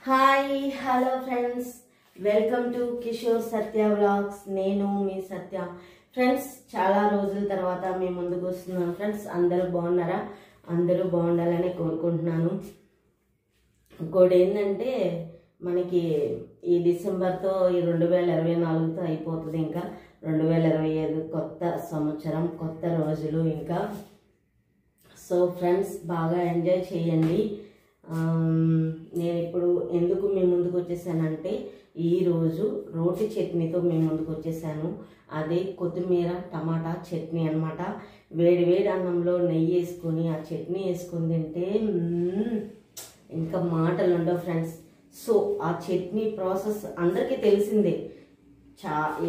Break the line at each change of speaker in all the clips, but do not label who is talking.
Hi hello friends, welcome to Kishore Satya vlogs. నేను మీ సత్య. Friends, చాలా రోజుల తర్వాత మీ ముందుకు వస్తున్నాను. ఫ్రెండ్స్, అందరూ బాగున్నారా? అందరూ బాగుండాలని కోరుకుంటున్నాను. ఇంకోటి ఏంటంటే, మనకి ఈ డిసెంబర్తో ఈ 2024తో అయిపోతుంది. ఇంకా 2025 కొత్త సంవత్సరం, కొత్త రోజులు ఇంకా. సో ఫ్రెండ్స్, బాగా ఎంజాయ్ చేయండి. నేను ఇప్పుడు ఎందుకు మీ ముందుకు వచ్చేసానంటే, ఈరోజు రోటి చట్నీతో మీ ముందుకు వచ్చేసాను. అదే కొత్తిమీర టమాటా చట్నీ అనమాట. వేడి వేడి అన్నంలో నెయ్యి వేసుకొని ఆ చట్నీ వేసుకొని తింటే ఇంకా మాటలు ఉండవు ఫ్రెండ్స్. సో ఆ చట్నీ ప్రాసెస్ అందరికీ తెలిసిందే.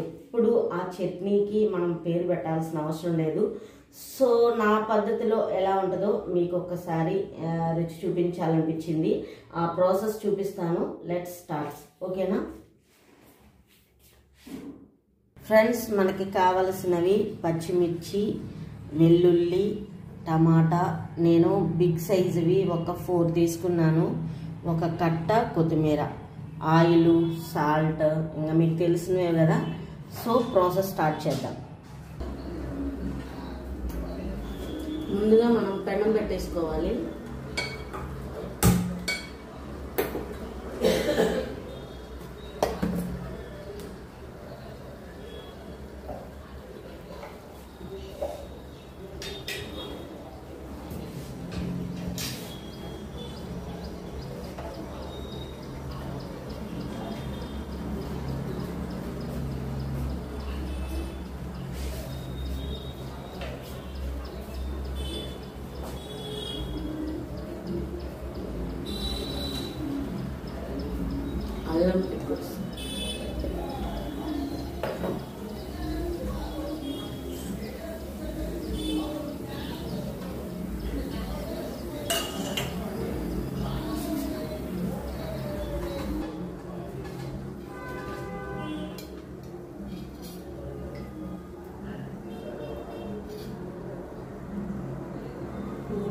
ఎప్పుడు ఆ చట్నీకి మనం పేరు పెట్టాల్సిన అవసరం లేదు. సో నా పద్ధతిలో ఎలా ఉంటుందో మీకు ఒక్కసారి రుచి చూపించాలనిపించింది. ఆ ప్రాసెస్ చూపిస్తాను. Let's start. ఓకేనా ఫ్రెండ్స్, మనకి కావలసినవి పచ్చిమిర్చి, వెల్లుల్లి, టమాటా. నేను బిగ్ సైజువి ఒక 4 తీసుకున్నాను. ఒక కట్ట కొత్తిమీర, ఆయిల్, సాల్ట్, ఇంకా మీకు తెలిసినవే కదా. సో ప్రాసెస్ స్టార్ట్ చేద్దాం. ముందుగా మనం పెనం పెట్టేసుకోవాలి. అల్లం పిక్కుల్స్,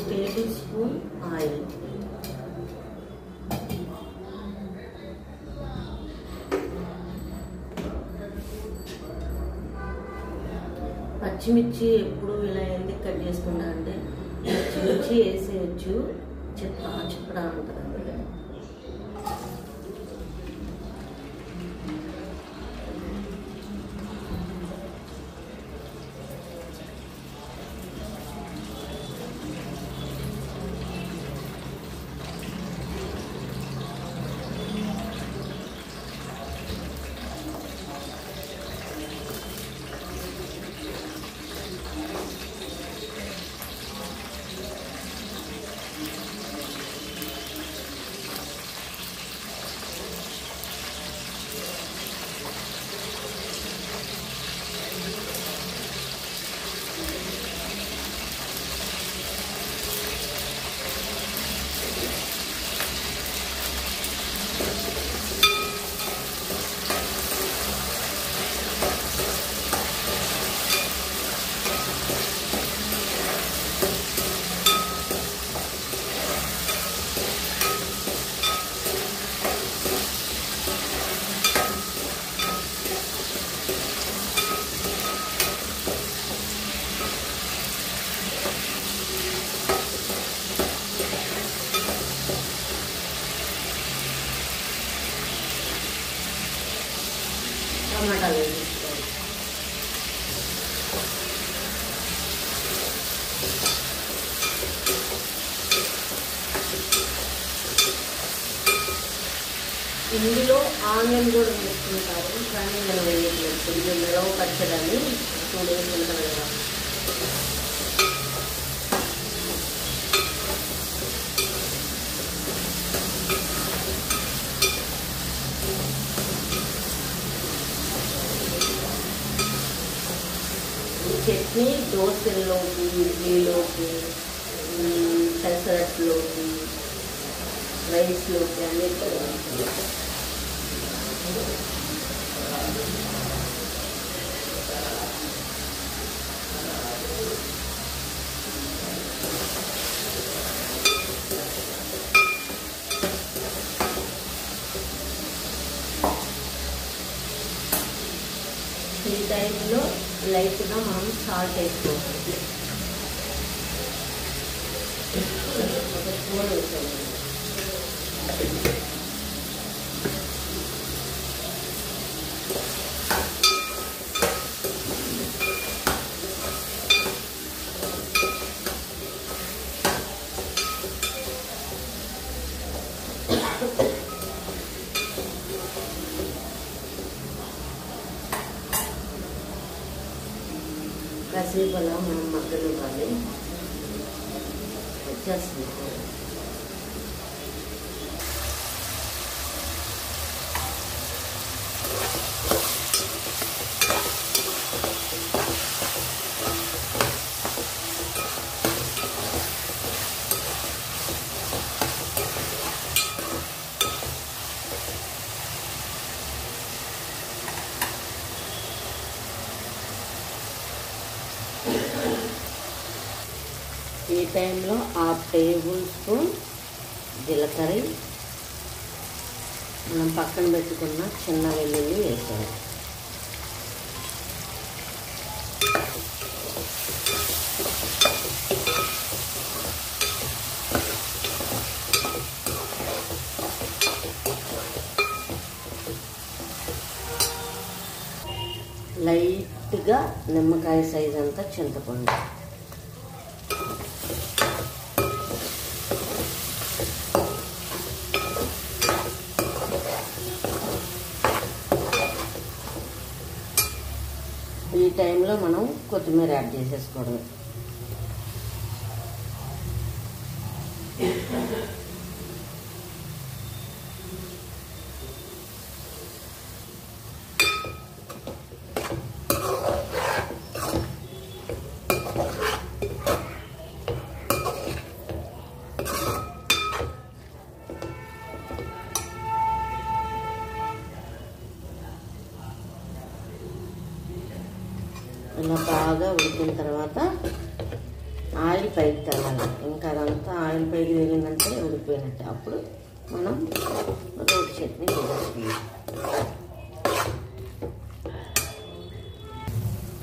టేబుల్ స్పూన్ ఆయిల్, పచ్చిమిర్చి ఎప్పుడు ఇలా ఎందుకు కట్ చేసుకుంటా అంటే, పచ్చిమిర్చి వేసేయచ్చు, చిప్పడా ఉంటుంది. టమాటాలు వేసుకోవాలి. ఇందులో ఆనియన్ కూడా వేసుకుంటారు, కానీ నేను వేయట్లేదు. కొంచెం నిలవ పచ్చడని 2 days ఉంటుంది కదా. చట్నీ దోశల్లోకి, ఇడ్లీలోకి, పెసరట్లోకి, రైస్లోకి అన్నిటిలో టైంలో లైట్గా మనం సాల్ట్ వేసుకోవాలి. ఒక స్పూన్ వేసుకోవాలి. కాసేపు అలా మనం మగ్గనివ్వాలి. వచ్చేస్తుంది. ఈ టైంలో 1/2 టేబుల్ స్పూన్ జీలకర్ర, మనం పక్కన పెట్టుకున్న చిన్న వెల్లుల్లి వేసాము. లైట్గా నిమ్మకాయ సైజ్ అంతా చింతపండు. ఈ టైంలో మనం కొత్తిమీర యాడ్ చేసేసుకోవడమే. ఇలా బాగా ఉడికిన తర్వాత ఆయిల్ పైకి తేలాలి. ఇంకా అదంతా ఆయిల్ పైకి తేలిందంటే ఉడికిపోయినట్టు. అప్పుడు మనం రోటి చట్నీ చేసేసుకుందాం.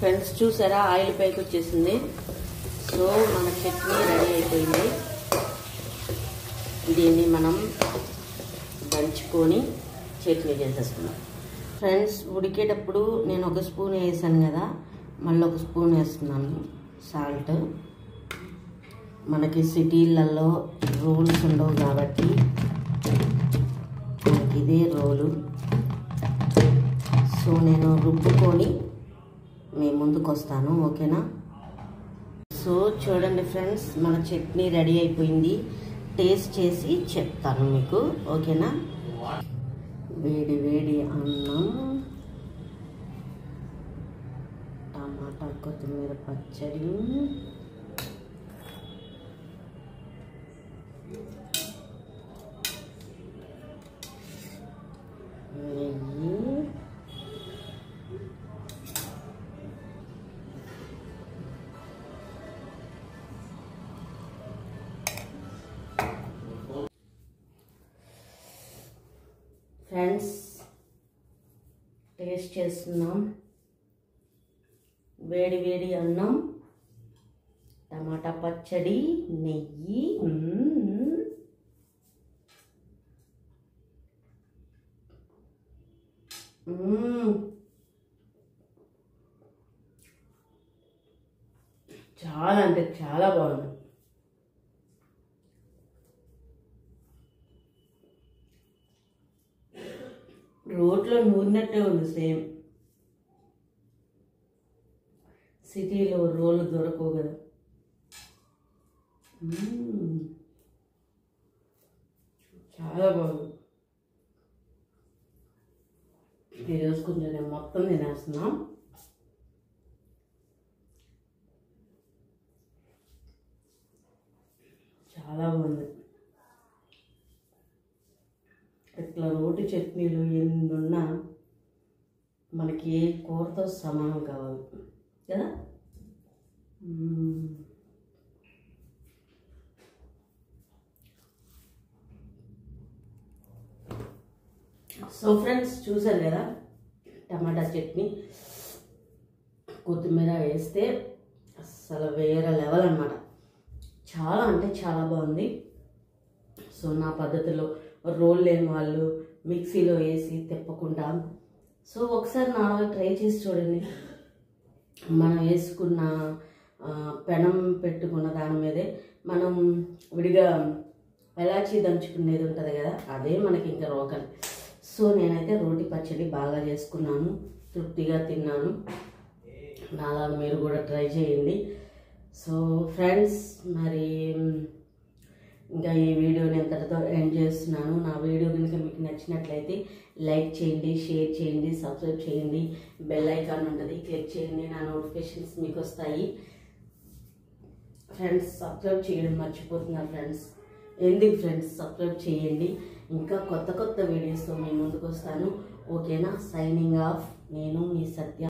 ఫ్రెండ్స్ చూసారా, ఆయిల్ పైకి వచ్చేసింది. సో మన చట్నీ రెడీ అయిపోయింది. దీన్ని మనం దంచుకొని చట్నీ చేసేసుకున్నాం. ఫ్రెండ్స్ ఉడికేటప్పుడు నేను 1 స్పూన్ వేసాను కదా, మళ్ళీ 1 స్పూన్ వేస్తున్నాను సాల్ట్. మనకి సిటీలలో రోల్స్ ఉండవు కాబట్టి మనకి ఇదే రోలు. సో నేను రుబ్బుకొని మీ ముందుకు వస్తాను, ఓకేనా? సో చూడండి ఫ్రెండ్స్, మన చట్నీ రెడీ అయిపోయింది. టేస్ట్ చేసి చెప్తాను మీకు, ఓకేనా? వేడి వేడి అన్నం, టమాటా కొత్తిమీర పచ్చడి, నెయ్యి, ఫ్రెండ్స్ టేస్ట్ చేస్తున్నాం. వేడి వేడి అన్నం, టమాటా పచ్చడి, నెయ్యి. చాలా అంటే చాలా బాగుంది. రోట్లో నూరినట్టే ఉంది సేమ్. సిటీలో రోలు దొరకవు కదా. చాలా బాగుంది. ఈరోజు కొంచెం నేను మొత్తం తినేస్తున్నాం. చాలా బాగుంది. ఇట్లా రోటి చట్నీలు ఎన్నున్నా మనకి ఏ కూరతో సమానం కావాలి కదా. సో ఫ్రెండ్స్ చూసారు కదా టమాటా చట్నీ. కొత్తిమీర వేస్తే అసలు వేరే లెవెల్ అనమాట. చాలా అంటే చాలా బాగుంది. సో నా పద్ధతిలో రోల్ లేని వాళ్ళు మిక్సీలో వేసి తిప్పకుండా, సో ఒకసారి నాలో ట్రై చేసి చూడండి. మనం వేసుకున్న పెనం పెట్టుకున్న దాని మీదే మనం విడిగా ఎలాచీ దంచుకునేది ఉంటుంది కదా, అదే మనకి ఇంకా రోకలి. సో నేనైతే రోటి పచ్చడి బాగా చేసుకున్నాను, తృప్తిగా తిన్నాను. నాలా మీరు కూడా ట్రై చేయండి. సో ఫ్రెండ్స్, మరి ఇంకా ఈ వీడియోని ఎంతటితో ఎండ్ చేస్తున్నాను. నా వీడియో కనుక మీకు నచ్చినట్లయితే లైక్ చేయండి, షేర్ చేయండి, సబ్స్క్రైబ్ చేయండి. బెల్ ఐకాన్ ఉంటుంది, క్లిక్ చేయండి, నా నోటిఫికేషన్స్ మీకు వస్తాయి. ఫ్రెండ్స్, సబ్స్క్రైబ్ చేయడం మర్చిపోతున్నారు ఫ్రెండ్స్. ఎందుకు ఫ్రెండ్స్, సబ్స్క్రైబ్ చేయండి. ఇంకా కొత్త కొత్త వీడియోస్తో మీ ముందుకు వస్తాను. ఓకేనా? Signing off. నేను మీ సత్య.